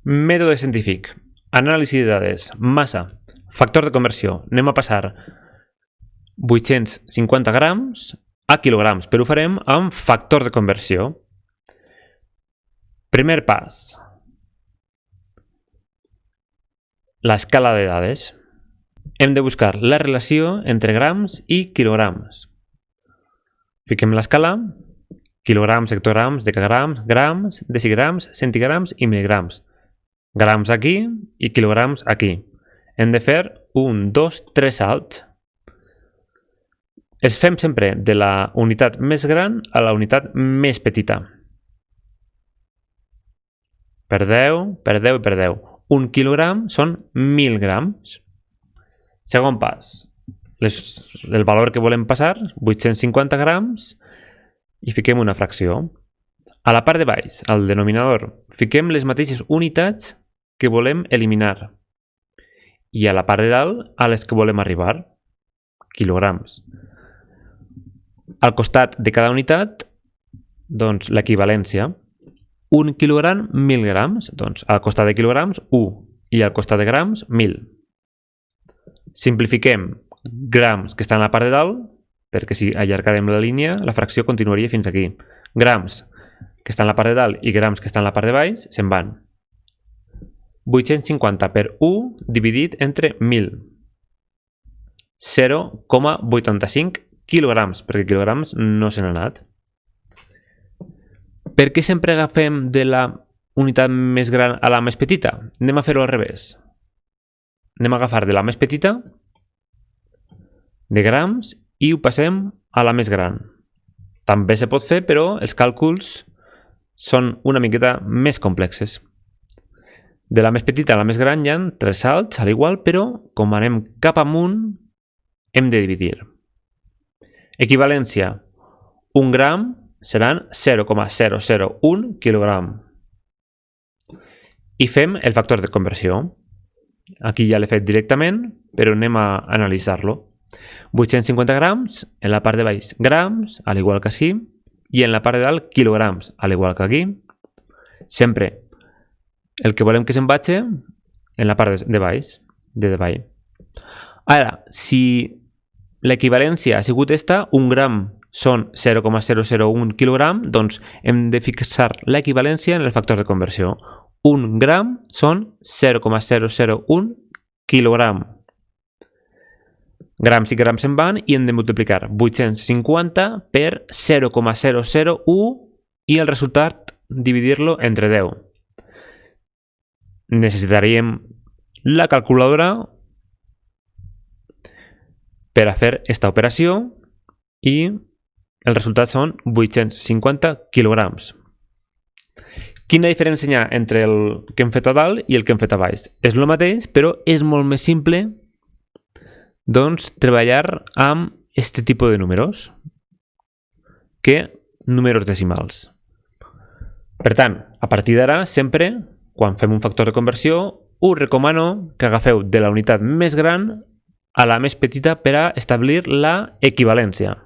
Mètode científic. Anàlisi de dades. Massa. Factor de conversió. Anem a passar 850 grams a quilograms, però ho farem amb factor de conversió. Primer pas. L'escala de dades. Hem de buscar la relació entre grams i quilograms. Fiquem l'escala, quilograms, hectograms, decagrams, grams, decigrams, centigrams i miligrams. Grams aquí i quilograms aquí. Hem de fer 1, 2, 3 salts. Els fem sempre de la unitat més gran a la unitat més petita. Per 10, per 10 i per 10. Un quilogram són 1.000 grams. Segon pas. El valor que volem passar, 850 grams, i fiquem una fracció. A la part de baix, al denominador, fiquem les mateixes unitats que volem eliminar. I a la part de dalt, a les que volem arribar. Quilograms. Al costat de cada unitat, doncs l'equivalència. 1 quilogram, 1.000 grams. Doncs al costat de quilograms, 1. I al costat de grams, 1.000. Simplifiquem grams que estan a la part de dalt, perquè si allargarem la línia, la fracció continuaria fins aquí. Grams que estan a la part de dalt i grams que estan a la part de baix se'n van. 850 per 1 dividit entre 1.000. 0,85 quilograms, perquè quilograms no se n'ha anat. Per què sempre agafem de la unitat més gran a la més petita? Anem a fer-ho al revés. Anem a agafar de la més petita, de grams, i ho passem a la més gran. També se pot fer, però els càlculs són una miqueta més complexes. De la més petita a la més gran hi ha 3 salts, a l'igual, però com anem cap amunt, hem de dividir. Equivalència. 1 gram seran 0,001 quilogram. I fem el factor de conversió. Aquí ja l'he fet directament, però anem a analitzar-lo. 850 grams, en la part de baix grams, al igual que així, i en la part de dalt quilograms, al igual que aquí. Sempre el que volem que se'n vagi en la part de baix, de davall. Ara, si l'equivalència ha sigut esta, 1 gram són 0,001 quilogram, doncs hem de fixar l'equivalència en el factor de conversió. 1 gram són 0,001 quilogram. Grams i grams se'n van i hem de multiplicar 850 per 0,001 i el resultat dividir-lo entre 10. Necessitaríem la calculadora per a fer esta operació i el resultat són 850 quilograms. Quina diferència hi ha entre el que hem fet a dalt i el que hem fet a baix? És el mateix, però és molt més simple doncs treballar amb aquest tipus de números que números decimals. Per tant, a partir d'ara, sempre, quan fem un factor de conversió, us recomano que agafeu de la unitat més gran a la més petita per a establir la equivalència.